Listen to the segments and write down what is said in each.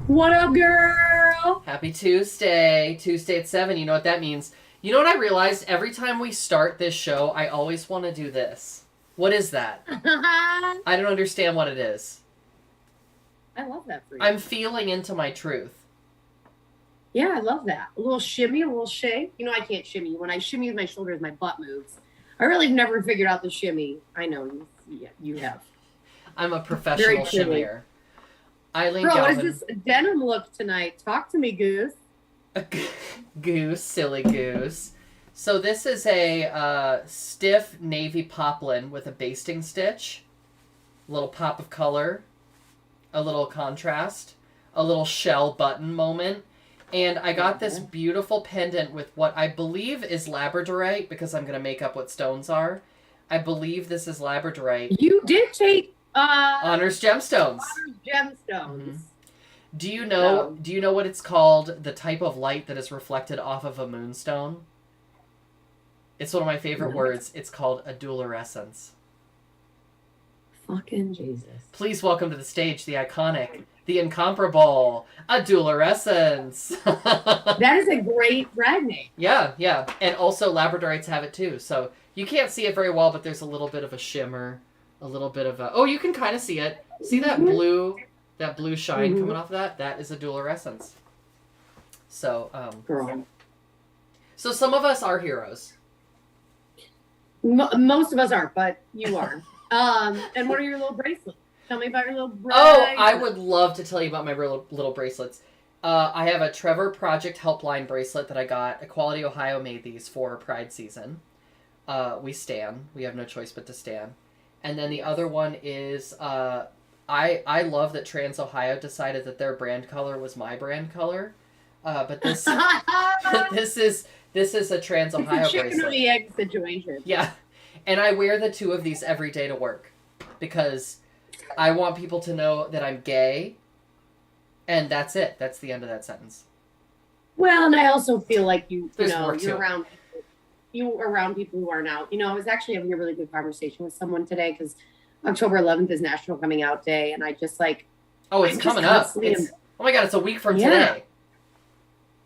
What up, girl? Happy Tuesday. Tuesday at 7. You know what that means. You know what I realized? Every time we start this show, I always want to do this. What is that? I I don't understand what it is. love that for I'm you. feeling into my truth. Yeah, I love that. A little shimmy, a little shake. I can't shimmy. When I shimmy with my shoulders, my butt moves. I really never figured out the shimmy. I know you have. I'm a Very professional clearly. shimmier. Eileen Girl, what is Galvin. this denim look tonight? Talk to me, Goose. Goose, silly goose. So this is a stiff navy poplin with a basting stitch. A little pop of color. A little contrast. A little shell button moment. And I got this Yeah. beautiful pendant with what I believe is labradorite because I'm going to make up what stones are. I believe this is labradorite. You did take Honors gemstones. honors hmm gemstones. Do you know So do you know what it's called? The type of light that is reflected off of a moonstone? It's one of my favorite no, words. It's called a dualiscence. fucking Jesus. Please welcome to the stage the iconic, the incomparable, a dualiscence. That is a great brand name. Yeah, yeah. And also labradorites have it too. So you can't see it very well, but there's a little bit of a shimmer, a little bit of a oh, you can kind of see it. See that blue shine Mm-hmm. coming off of that? That is a dualiscence. So, Girl. so some of us are heroes. Most of us aren't, but you are. And what are your little bracelets? Tell me about your little Oh, I bracelets. would love to tell you about my little bracelets. I have a Trevor Project Helpline bracelet that I got. Equality Ohio made these for Pride season. We stan. We have no choice but to stan. And then the Yes. other one is I love that Trans Ohio decided that their brand color was my brand color. But this this is a Trans It's a Ohio chicken or bracelet. the egg situation. Yeah, and I wear the two of these every day to work because I want people to know that I'm gay, and that's it. That's the end of that sentence. Well, and I also feel like There's more you're to it. around people who aren't out. I was actually having a really good conversation with someone today because October 11th is National Coming Out Day, and Oh, it's I'm just coming up. constantly, It's oh my god, it's a week from yeah, today.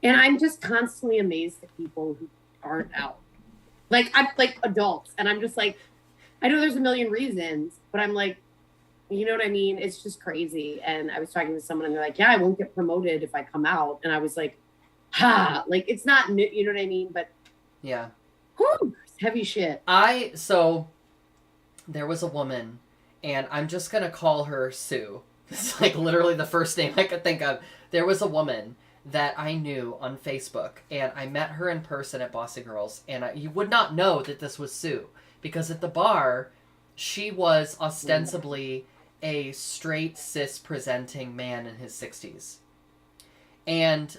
and I'm just constantly amazed at people who aren't out. Like I'm like adults, and I'm just like, I know there's a million reasons, but I'm like, you know what I mean? It's just crazy. And I was talking to someone, and they're like, "Yeah, I won't get promoted if I come out," and I was like, "Ha!" Like it's not new, you know what I mean? But Yeah. whew, it's heavy shit. So there was a woman, and I'm just gonna call her Sue. It's like literally the first name I could think of. There was a woman that I knew on Facebook, and I met her in person at Bossy Girls, and you would not know that this was Sue because at the bar, she was ostensibly a straight cis presenting man in his 60s. And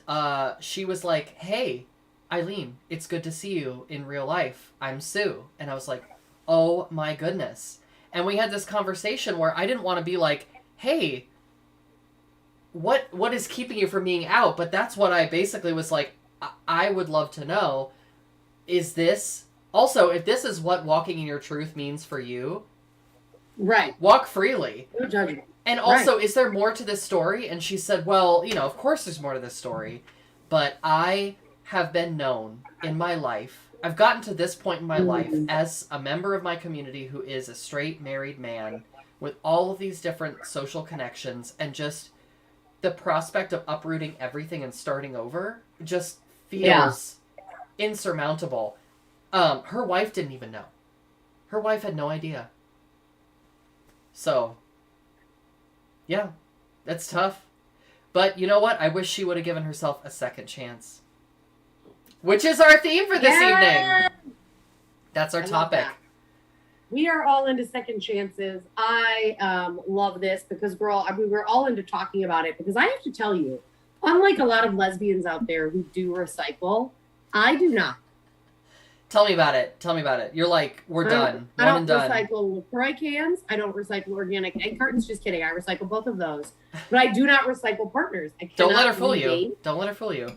she was like, "Hey, Eileen, it's good to see you in real life. I'm Sue." And I was like, "Oh my goodness." And we had this conversation where I didn't want to be like, "Hey, what is keeping you from being out?" But that's what I basically was like, I would love to know, is this also, if this is what walking in your truth means for you, Right. walk freely. No judgment. And Right. also, is there more to this story? And she said, "Well, of course there's more to this story, but I have been known in my life. I've gotten to this point in my life Mhm. as a member of my community who is a straight married man with all of these different social connections, and just the prospect of uprooting everything and starting over just Yeah. feels insurmountable." Her wife didn't even know. Her wife had no idea. So, yeah, that's tough. But you know what? I wish she would have given herself a second chance. Which is our theme for this evening. Yeah. That's our I love topic. that. We are all into second chances. I love this because, girl, we were all into talking about it because I have to tell you, unlike a lot of lesbians out there who do recycle, I do not. Tell me about it. Tell me about it. You're like, we're done. I One don't and done. recycle LaCroix cans. I don't recycle organic egg cartons. Just kidding. I recycle both of those. But I do not recycle partners. I Don't let her cannot fool you. re-date. Don't let her fool you.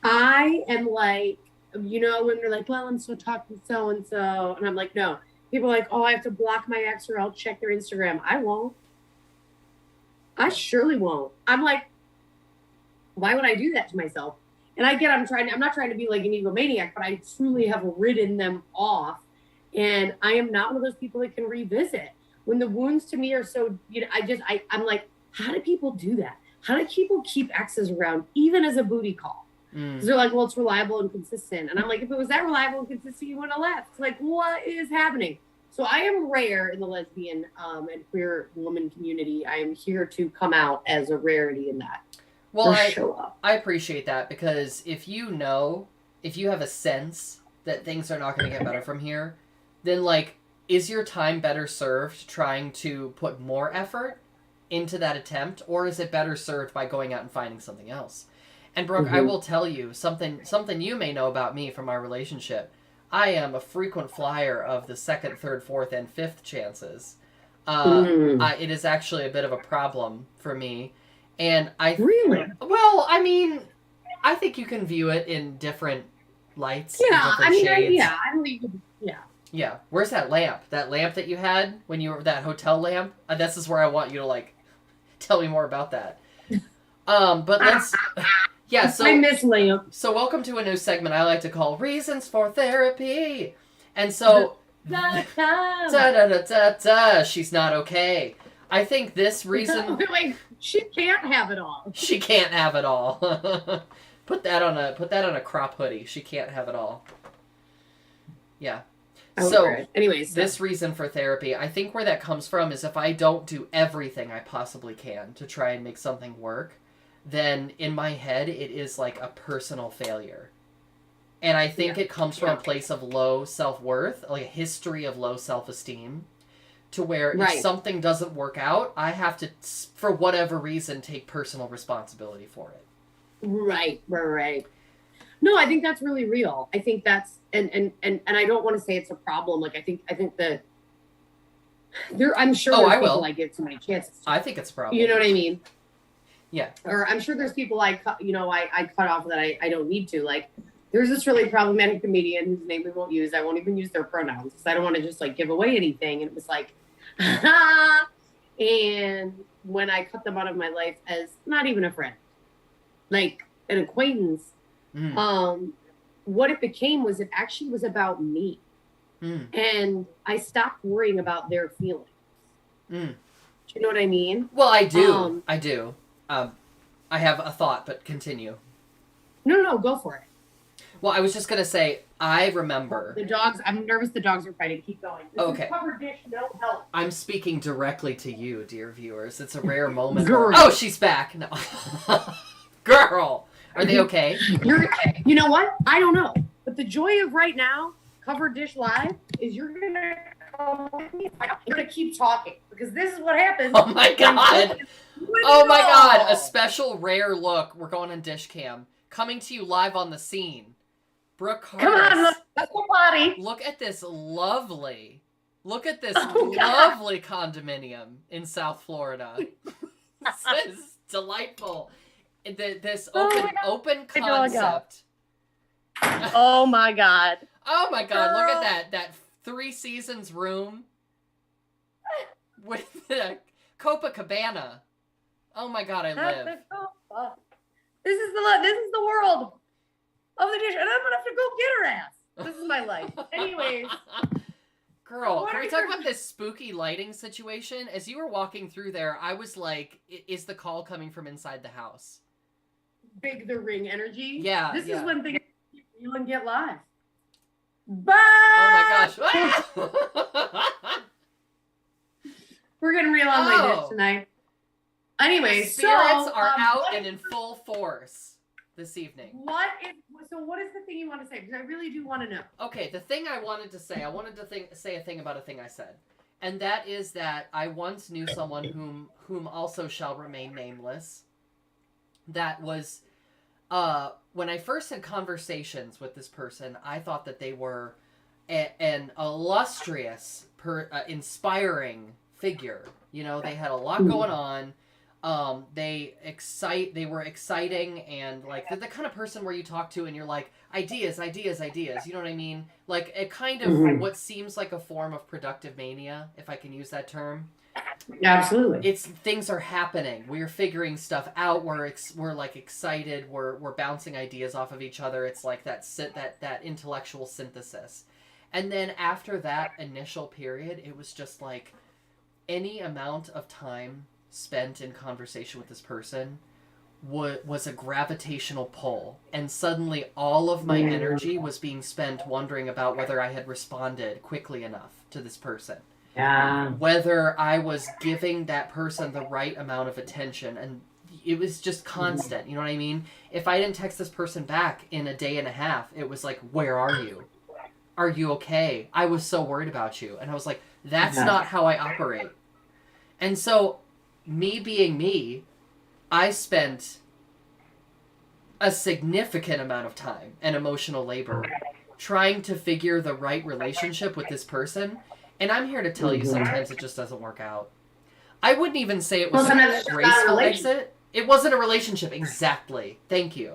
I am like, when they're like, well, I'm so talking so and so. And I'm like, no. People are like, oh, I have to block my ex or I'll check their Instagram. I won't. I surely won't. I'm like, why would I do that to myself? And I get, I'm not trying to be like an egomaniac, but I truly have written them off. And I am not one of those people that can revisit. When the wounds to me are so, I'm like, how do people do that? How do people keep exes around, even as a booty call? Because they're like, well, it's reliable and consistent. And I'm like, if it was that reliable and consistent, you wouldn't have left. Like, what is happening? So I am rare in the lesbian and queer woman community. I am here to come out as a rarity in that. Well, I appreciate that, because if you have a sense that things are not going to get better from here, then, like, is your time better served trying to put more effort into that attempt, or is it better served by going out and finding something else? And Brooke, I will tell you something you may know about me from our relationship. I am a frequent flyer of the second, third, fourth, and fifth chances. It is actually a bit of a problem for me. And really? Well, I mean, I think you can view it in different lights. Yeah, shades. Yeah. Where's that lamp? That lamp that you had when you were that hotel lamp? This is where I want you to, like, tell me more about that. But let's. Yeah, so I miss lamp. So welcome to a new segment I like to call Reasons for Therapy. And so she's not okay. I think this reason Wait, she can't have it all. She can't have it all. Put that on a crop hoodie. She can't have it all. Yeah. So, anyways, this reason for therapy, I think where that comes from is if I don't do everything I possibly can to try and make something work, then in my head it is like a personal failure. And I think it comes from a place of low self-worth, like a history of low self-esteem, to where if something doesn't work out, I have to, for whatever reason, take personal responsibility for it. Right. No, I think that's really real. I think that's, and I don't want to say it's a problem. Like, I think that I'm sure there's people I give too many chances to. I think it's a problem. You know what I mean? Yeah. Or I'm sure there's people I cut off that I don't need to. Like, there's this really problematic comedian whose name we won't use. I won't even use their pronouns because I don't want to just, like, give away anything. And it was like, and when I cut them out of my life as not even a friend, like an acquaintance, what it became was it actually was about me. And I stopped worrying about their feelings. Do you know what I mean? Well, I do. I do. I have a thought, but continue. No, go for it. Well, I was just going to say, I remember... The dogs, I'm nervous the dogs are fighting. Keep going. This is covered dish, no help. I'm speaking directly to you, dear viewers. It's a rare moment. Girl. Oh, she's back. No. Girl! Are they okay? You know what? I don't know. But the joy of right now, Covered Dish Live, is you're going to come with me. You're going to keep talking. Because this is what happens. Oh, my God. Oh, my God. A special rare look. We're going on Dish Cam. Coming to you live on the scene. Brooke Harris. Come on, let's go potty. Look at this lovely condominium in South Florida. This is delightful. This open concept. Oh my God. Oh my God, look at that 3 seasons room with the Copacabana. Oh my God, I live. This is the world of the dish, and I'm gonna have to go get her ass. This is my life. Anyways. Girl, can we talk about this spooky lighting situation? As you were walking through there, I was like, is the call coming from inside the house? Big the ring energy. Yeah. This is when things you and get live. Bye. Oh my gosh. We're getting real on my dish tonight. Anyway, spirits are out and in full force this evening. What is the thing you want to say? Because I really do want to know. Okay, the thing I wanted to say a thing about a thing I said. And that is that I once knew someone whom also shall remain nameless. That was when I first had conversations with this person, I thought that they were an illustrious, inspiring figure. You know, they had a lot going on. They were exciting, and like the kind of person where you talk to and you're like, ideas, you know what I mean? Like a kind of what seems like a form of productive mania, if I can use that term. Absolutely. It's things are happening. We're figuring stuff out. We're like excited. We're bouncing ideas off of each other. It's like that intellectual synthesis. And then after that initial period, it was just like any amount of time spent in conversation with this person was a gravitational pull, and suddenly all of my energy was being spent wondering about whether I had responded quickly enough to this person. Yeah. Whether I was giving that person the right amount of attention, and it was just constant, you know what I mean? If I didn't text this person back in a day and a half, it was like, where are you? Are you okay? I was so worried about you. And I was like, that's not how I operate. And so, me being me, I spent a significant amount of time and emotional labor trying to figure the right relationship with this person. And I'm here to tell you, sometimes it just doesn't work out. I wouldn't even say it was a graceful exit. It wasn't a relationship. Exactly. Thank you.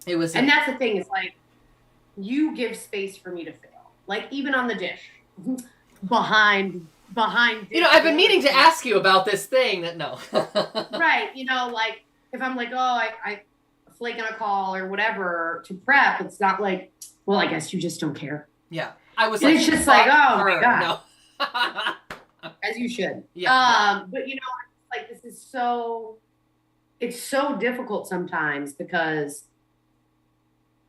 It was. And that's the thing. It's like, you give space for me to fail. Like, even on the dish. behind You know, I've been meaning to ask you about this thing that no. Right. You know, like, if I'm like, oh, I flake on a call or whatever to prep, it's not like, well, I guess you just don't care. Yeah. I was and like, it's just like, oh her. my God. No. As you should. Yeah. But you know, like, this is so, it's so difficult sometimes because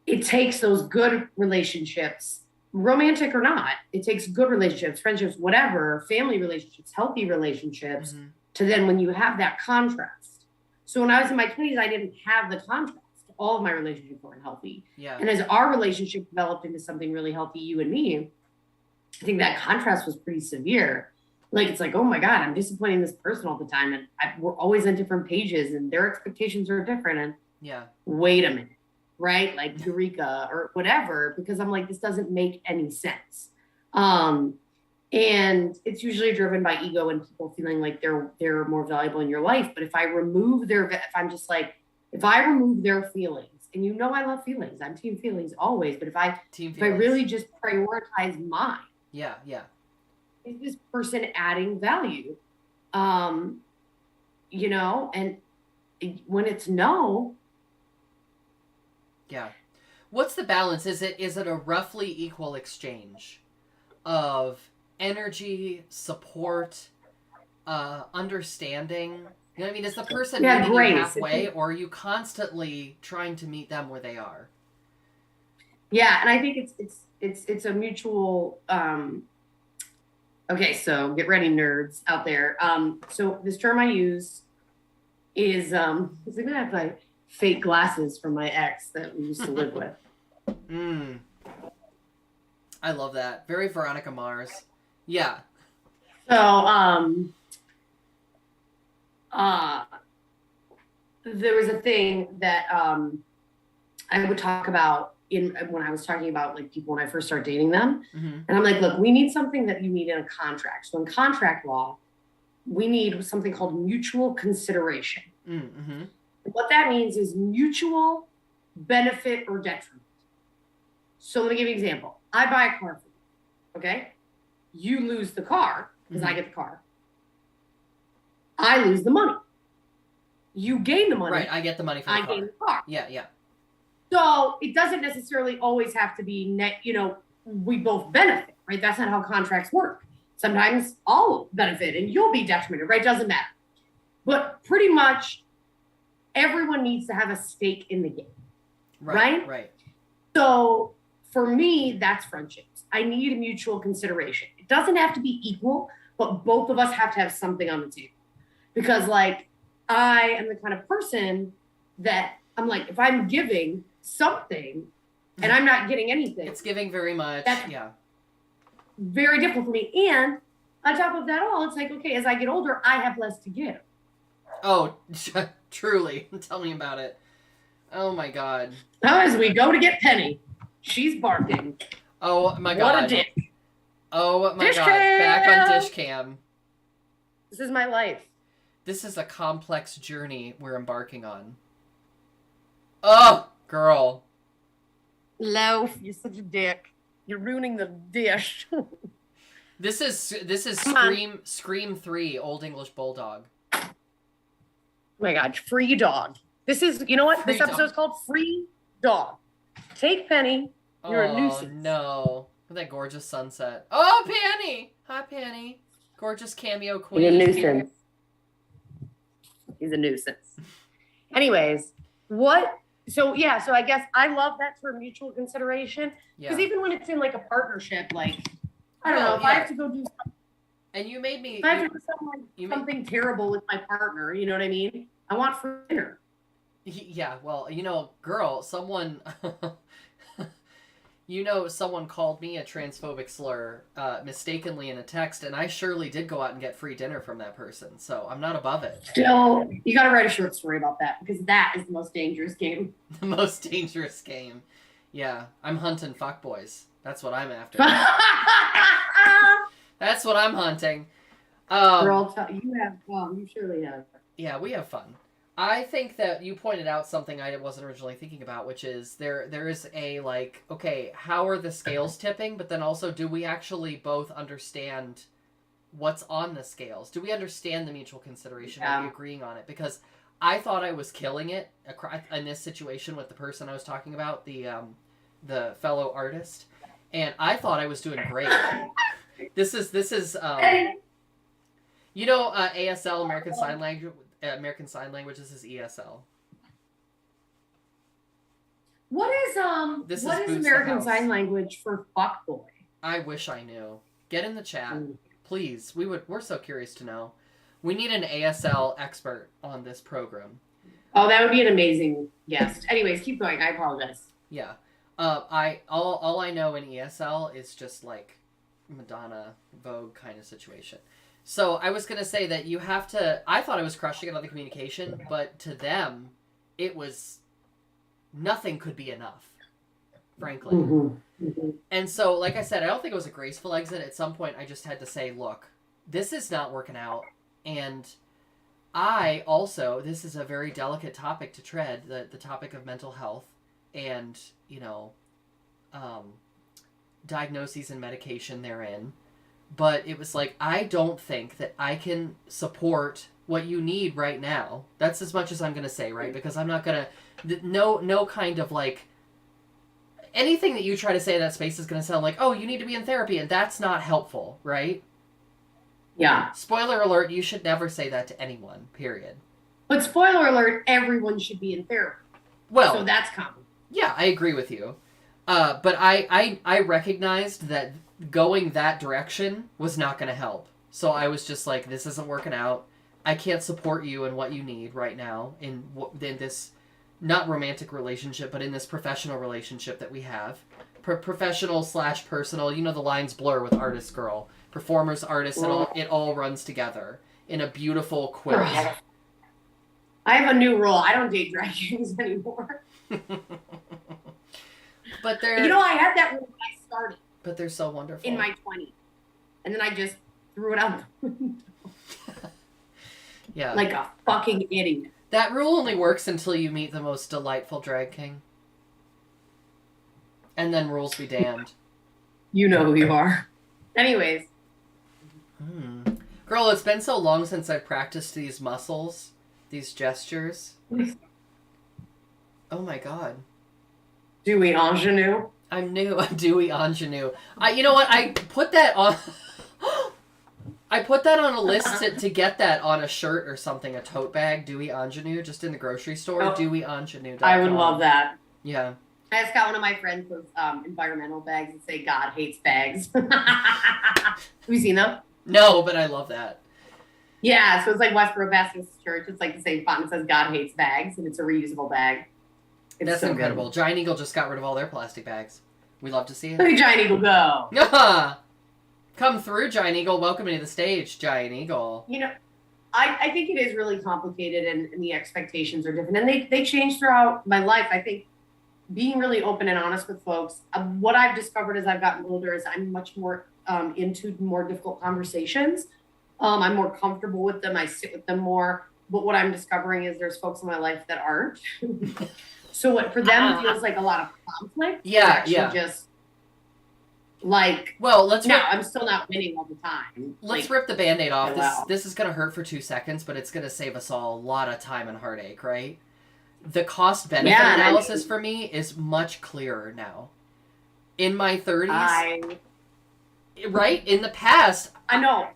it takes those good relationships, romantic or not, it takes good relationships, friendships, whatever, family relationships, healthy relationships, to then when you have that contrast. So when I was in my 20s, I didn't have the contrast. All of my relationships weren't healthy. Yeah. And as our relationship developed into something really healthy, you and me, I think that contrast was pretty severe. Like, it's like, oh my God, I'm disappointing this person all the time. And we're always on different pages and their expectations are different. And yeah, wait a minute, right? Like Eureka or whatever, because I'm like, this doesn't make any sense. And it's usually driven by ego and people feeling like they're more valuable in your life. But if I remove if I remove their feelings, and you know I love feelings, I'm team feelings always, but if I really just prioritize mine. Yeah. Is this person adding value? You know, and when it's no. Yeah. What's the balance? Is it a roughly equal exchange of energy, support, understanding? You know what I mean? Is the person meeting you halfway, or are you constantly trying to meet them where they are? Yeah, and I think it's a mutual. Okay, so get ready, nerds out there. So this term I use is I'm gonna have like fake glasses from my ex that we used to live with. I love that. Very Veronica Mars. Yeah. So there was a thing that I would talk about when I was talking about like people when I first started dating them. And I'm like, look, we need something that you need in a contract. So in contract law, we need something called mutual consideration. What that means is mutual benefit or detriment. So let me give you an example. I buy a car for you, okay? You lose the car because I get the car. I lose the money. You gain the money. Right, I get the money for the car. I gain the car. Yeah. So it doesn't necessarily always have to be net, you know, we both benefit, right? That's not how contracts work. Sometimes I'll benefit and you'll be detrimented, right? Doesn't matter. But pretty much everyone needs to have a stake in the game, right? So for me, that's friendships. I need a mutual consideration. It doesn't have to be equal, but both of us have to have something on the table. Because like, I am the kind of person that I'm like, if I'm giving something and I'm not getting anything. It's giving very much. That's very difficult for me. And on top of that all, it's like, okay, as I get older, I have less to give. Oh, truly. Tell me about it. Oh my God. Now as we go to get Penny, she's barking. Oh my God. What a dick. Oh my Dish God. cam! Back on Dish Cam. This is my life. This is a complex journey we're embarking on. Oh, girl. Loaf, you're such a dick. You're ruining the dish. This is Come on. Scream 3 Old English Bulldog. Oh my God, free dog. This is, you know what? Free This episode is called Free Dog. Take Penny. You're a Oh nuisance. no. With that gorgeous sunset. Oh, Penny! Hi, Penny. Gorgeous cameo queen. He's a nuisance. He's a nuisance. Anyways, what? So yeah, so I guess I love that term mutual consideration. Because even when it's in like a partnership, like, I don't know, if I have to go do something. And you made me. If I have to do something terrible with my partner, you know what I mean? I want for dinner. Yeah, well, girl, someone. Someone called me a transphobic slur mistakenly in a text, and I surely did go out and get free dinner from that person, so I'm not above it. Still, you gotta write a short story about that, because that is the most dangerous game. The most dangerous game. Yeah, I'm hunting fuckboys. That's what I'm after. That's what I'm hunting. Girl, you have fun. You surely have. Yeah, we have fun. I think that you pointed out something I wasn't originally thinking about, which is there is a, like, okay, how are the scales tipping? But then also, do we actually both understand what's on the scales? Do we understand the mutual consideration? Are we agreeing on it? Because I thought I was killing it in this situation with the person I was talking about, the fellow artist, and I thought I was doing great. This is ASL, American Sign Language. American Sign Language. This is ESL. What is American Sign Language for fuckboy? I wish I knew. Get in the chat, please. We're so curious to know. We need an ASL expert on this program. Oh, that would be an amazing guest. Anyways, keep going. I apologize. Yeah. All I know in ESL is just like Madonna, Vogue kind of situation. So I was going to say that you have to... I thought I was crushing it on the communication, but to them, it was... Nothing could be enough, frankly. Mm-hmm. Mm-hmm. And so, like I said, I don't think it was a graceful exit. At some point, I just had to say, look, this is not working out. And I also... This is a very delicate topic to tread, the topic of mental health and, diagnoses and medication therein. But it was like, I don't think that I can support what you need right now. That's as much as I'm going to say, right? Because I'm not going to... No kind of, like... Anything that you try to say in that space is going to sound like, oh, you need to be in therapy, and that's not helpful, right? Yeah. Spoiler alert, you should never say that to anyone, period. But spoiler alert, everyone should be in therapy. Well... So that's common. Yeah, I agree with you. But I recognized that going that direction was not going to help. So I was just like, this isn't working out. I can't support you in what you need right now in this, not romantic relationship, but in this professional relationship that we have. Professional/personal, the lines blur with artist girl. Performers, artists, it all runs together in a beautiful quilt. I have a new rule. I don't date drag kings anymore. But they're... I had that rule when I started. But they're so wonderful. In my 20s. And then I just threw it out the window. Yeah. Like a fucking idiot. That rule only works until you meet the most delightful drag king. And then rules be damned. You know who you are. Anyways. Girl, it's been so long since I've practiced these muscles. These gestures. Oh my god. Dewey Ingenue. I'm new. I'm Dewey Ingenue. You know what? I put that on... I put that on a list to get that on a shirt or something, a tote bag, Dewey Ingenue, just in the grocery store, DeweyIngenue.com. I would love that. Yeah. I just got one of my friends with environmental bags that say God hates bags. Have you seen them? No, but I love that. Yeah, so it's like Westboro Baptist Church. It's like the same font. It says God hates bags, and it's a reusable bag. That's so incredible. Good. Giant Eagle just got rid of all their plastic bags. We love to see it. Look at Giant Eagle go. Come through, Giant Eagle. Welcome to the stage, Giant Eagle. I think it is really complicated, and the expectations are different. And they change throughout my life. I think being really open and honest with folks, what I've discovered as I've gotten older is I'm much more into more difficult conversations. I'm more comfortable with them. I sit with them more. But what I'm discovering is there's folks in my life that aren't. So what for them feels like a lot of conflict. Yeah. Just Like, Well, I'm still not winning all the time. Let's like, rip the Band-Aid off. well. This is gonna hurt for 2 seconds, but it's gonna save us all a lot of time and heartache, right? The cost benefit analysis for me is much clearer now. In my 30s, right? In the past, I know.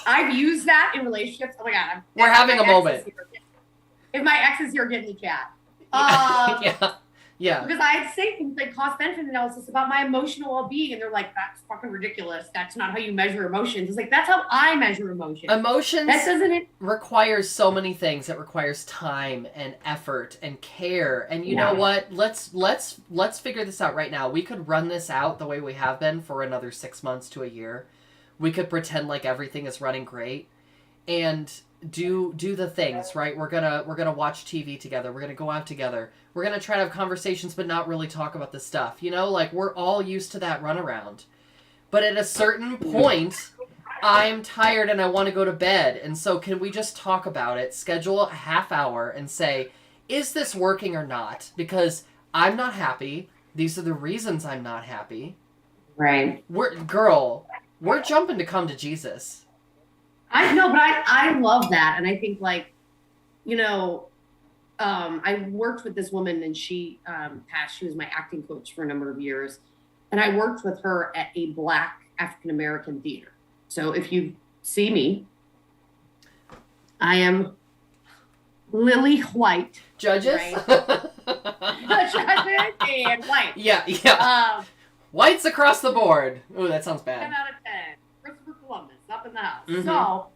I've used that in relationships. Oh my god, we're having a moment. If my ex is here, get in the chat. Yeah. Because I say things like cost benefit analysis about my emotional well-being, and they're like, "That's fucking ridiculous. That's not how you measure emotions." It's like, that's how I measure emotions. Emotions. That doesn't requires so many things. It requires time and effort and care. And you know what? Let's figure this out right now. We could run this out the way we have been for another 6 months to a year. We could pretend like everything is running great, and do the things, right? We're gonna watch TV together. We're gonna go out together. We're gonna try to have conversations, but not really talk about the stuff. You know, like we're all used to that runaround. But at a certain point, I'm tired and I want to go to bed. And so, can we just talk about it? Schedule a half hour and say, is this working or not? Because I'm not happy. These are the reasons I'm not happy. Right. We're jumping to come to Jesus. I know, but I love that. And I think, like, you know, I worked with this woman, and she passed. She was my acting coach for a number of years. And I worked with her at a Black African-American theater. So if you see me, I am Lily White. Judges? Right? Judges and white. Yeah. Whites across the board. Ooh, that sounds bad. 10 out of 10. Christopher Columbus up in the house. Mm-hmm. So,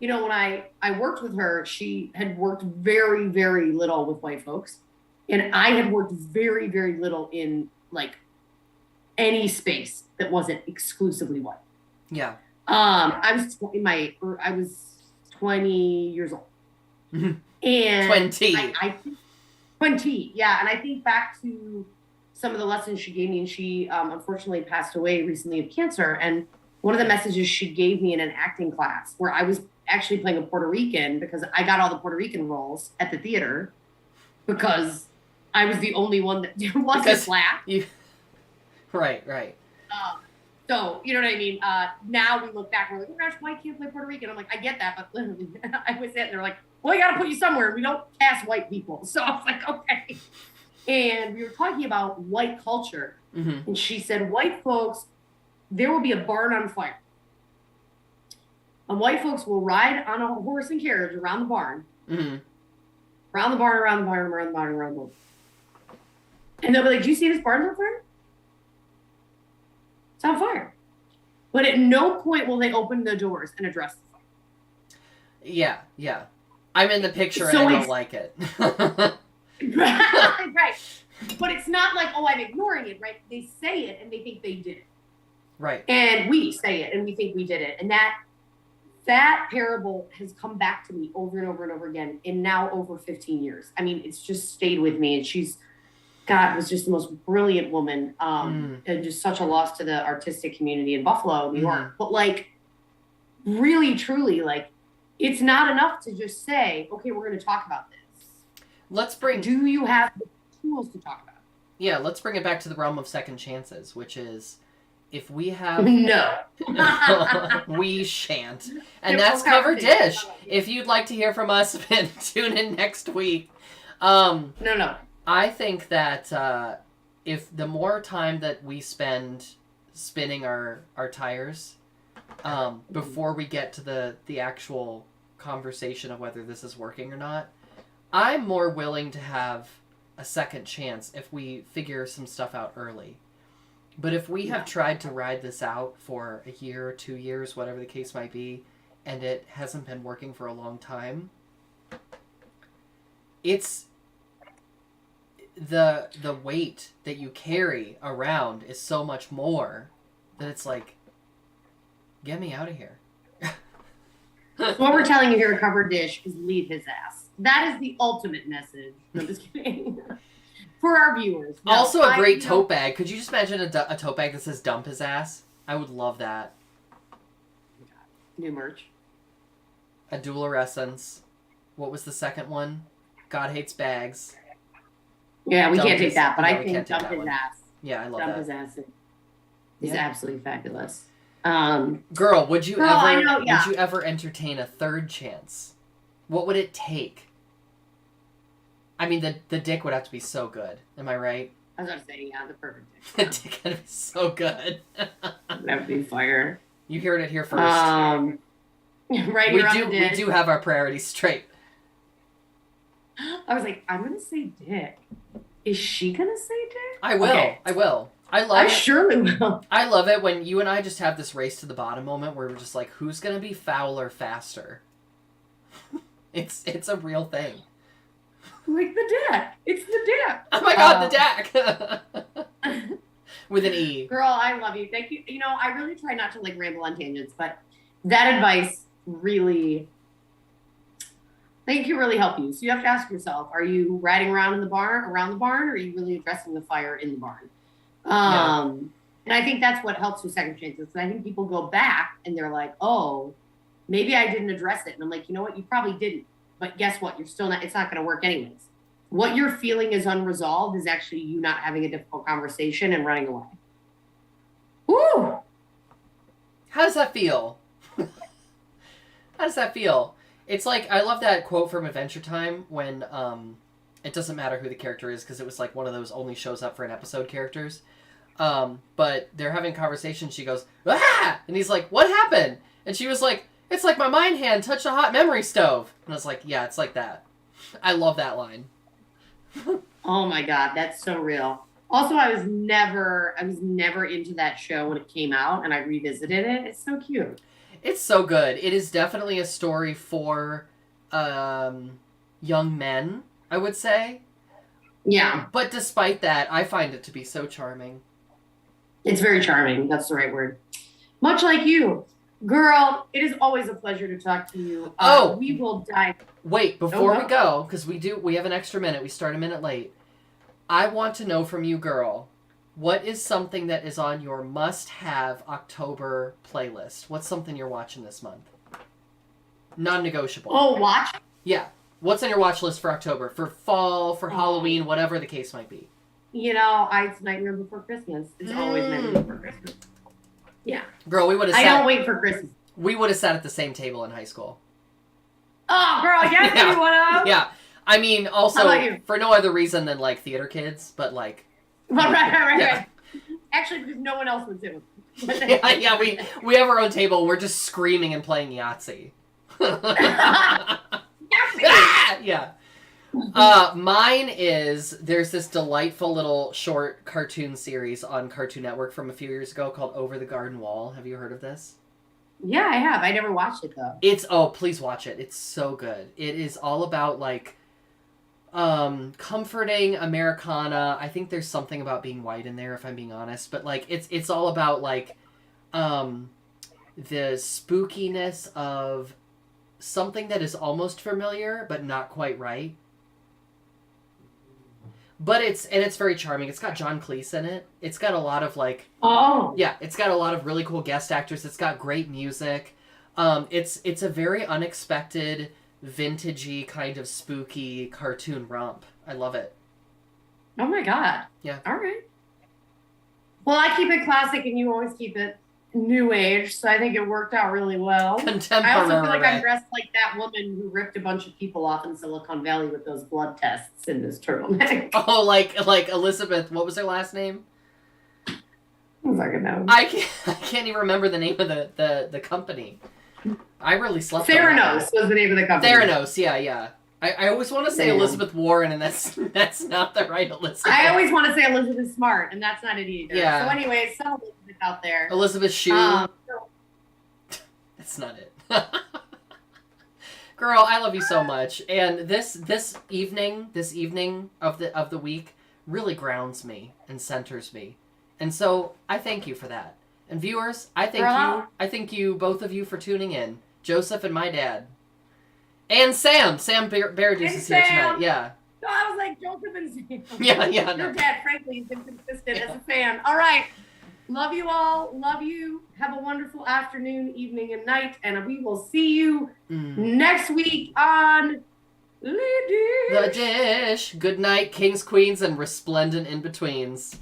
you know, when I worked with her, she had worked very, very little with white folks. And I had worked very, very little in, like, any space that wasn't exclusively white. Yeah. I was 20 years old. Mm-hmm. And 20. 20, yeah. And I think back to some of the lessons she gave me, and she unfortunately passed away recently of cancer. And one of the messages she gave me in an acting class, where I was actually playing a Puerto Rican, because I got all the Puerto Rican roles at the theater because I was the only one that wasn't Black. Right. So, you know what I mean? Now we look back and we're like, oh gosh, why can't play Puerto Rican? I'm like, I get that, but literally, I was there and they're like, well, we got to put you somewhere. We don't cast white people. So I was like, okay. And we were talking about white culture. Mm-hmm. And she said, white folks, there will be a barn on fire. And white folks will ride on a horse and carriage around the barn. Mm-hmm. Around the barn. And they'll be like, do you see this barn on fire? It's on fire. But at no point will they open the doors and address the fire. Yeah. I'm in the picture so and I don't like it. Right. But it's not like, oh, I'm ignoring it, right? They say it and they think they did it. Right. And we say it and we think we did it. And that parable has come back to me over and over and over again in now over 15 years. I mean, it's just stayed with me. And was just the most brilliant woman. And just such a loss to the artistic community in Buffalo, New York. But like, really, truly, like, it's not enough to just say, okay, we're going to talk about this. Do you have the tools to talk about it? Yeah, let's bring it back to the realm of second chances, which is, if we have... No. We shan't. And that's Cover Dish. If you'd like to hear from us, tune in next week. No. I think that if the more time that we spend spinning our tires, before we get to the actual conversation of whether this is working or not, I'm more willing to have a second chance if we figure some stuff out early. But if we have tried to ride this out for a year, 2 years, whatever the case might be, and it hasn't been working for a long time, it's the weight that you carry around is so much more that it's like, get me out of here. So what we're telling you here at Cover Dish is leave his ass. That is the ultimate message. No, just kidding. For our viewers. No, also a great tote bag. Could you just imagine a tote bag that says dump his ass? I would love that. New merch. A Dual-Essence. What was the second one? God Hates Bags. Yeah, we can't take that, but I think dump his ass. Yeah, I love Dump that. his acid. He's Yeah. absolutely fabulous. Girl, would you Girl, ever I know, yeah. would you ever entertain a third chance? What would it take? I mean, the dick would have to be so good. Am I right? I was about to say, yeah, the perfect The dick. dick had to be so good. That would be fire. You heard it here first. Right here on the we dick. do have our priorities straight. I was like, I'm gonna say dick. Is she gonna say dick? I will. Okay. I will. I love I it. surely will. I love it when you and I just have this race to the bottom moment where we're just like, who's gonna be fouler faster? It's a real thing. Like the dick. It's the dick. Oh my god, the DAC! With an E. Girl, I love you. Thank you. You know, I really try not to like ramble on tangents, but that advice really, I think can really help you. So you have to ask yourself, are you riding around around the barn, or are you really addressing the fire in the barn? And I think that's what helps with second chances. And I think people go back and they're like, oh, maybe I didn't address it. And I'm like, you know what? You probably didn't. But guess what? You're still not, it's not going to work anyways. What you're feeling is unresolved is actually you not having a difficult conversation and running away. Woo! How does that feel? How does that feel? It's like, I love that quote from Adventure Time when it doesn't matter who the character is because it was like one of those only shows up for an episode characters. But they're having conversation. She goes, ah! And he's like, what happened? And she was like, it's like my mind hand touched a hot memory stove. And I was like, yeah, it's like that. I love that line. Oh my God, that's so real. Also, I was never into that show when it came out, and I revisited it. It's so cute. It's so good. It is definitely a story for young men, I would say. Yeah. But despite that, I find it to be so charming. It's very charming. That's the right word. Much like you. Girl, it is always a pleasure to talk to you. We will dive. Wait, before we go, because we have an extra minute. We start a minute late. I want to know from you, girl, what is something that is on your must-have October playlist? What's something you're watching this month? Non-negotiable. Oh, watch? Yeah. What's on your watch list for October? For fall, for Halloween, whatever the case might be. You know, it's Nightmare Before Christmas. It's always Nightmare Before Christmas. Yeah. Girl, we would have I don't wait for Christmas. We would have sat at the same table in high school. Oh, girl, yes, Yeah. you would have. Yeah. I mean, also, How about you? for no other reason than, like, theater kids, but, like... Right. Actually, because no one else would sit with me. yeah, we have our own table. We're just screaming and playing Yahtzee. Yeah. Mine is, there's this delightful little short cartoon series on Cartoon Network from a few years ago called Over the Garden Wall. Have you heard of this? Yeah, I have. I never watched it, though. Please watch it. It's so good. It is all about, like, comforting Americana. I think there's something about being white in there, if I'm being honest. But, like, it's all about, like, the spookiness of something that is almost familiar, but not quite right. But it's very charming. It's got John Cleese in it. It's got a lot of, like... Oh. Yeah, it's got a lot of really cool guest actors. It's got great music. It's a very unexpected, vintagey, kind of spooky cartoon romp. I love it. Oh my God. Yeah. All right. Well, I keep it classic and you always keep it new age, so I think it worked out really well. Contemporary. I also feel like I'm dressed like that woman who ripped a bunch of people off in Silicon Valley with those blood tests in this turtleneck. Oh, like Elizabeth, what was her last name? I don't fucking know. I can't even remember the name of the company. I really slept on Theranos was the name of the company. Theranos, yeah. I always want to say Damn. Elizabeth Warren, and that's not the right Elizabeth. I always want to say Elizabeth Smart, and that's not it either. Yeah. So anyways, some Elizabeth out there. Elizabeth Shue. That's not it. Girl, I love you so much. And this evening of the week really grounds me and centers me. And so I thank you for that. And viewers, I thank you both of you for tuning in. Joseph and my dad. And Sam Bearduce is here tonight. Yeah. So I was like, Joseph and Sam. Yeah. Your No. dad, frankly, has been consistent as a fan. All right. Love you all. Love you. Have a wonderful afternoon, evening, and night. And we will see you next week on The Dish. The Dish. Good night, kings, queens, and resplendent in-betweens.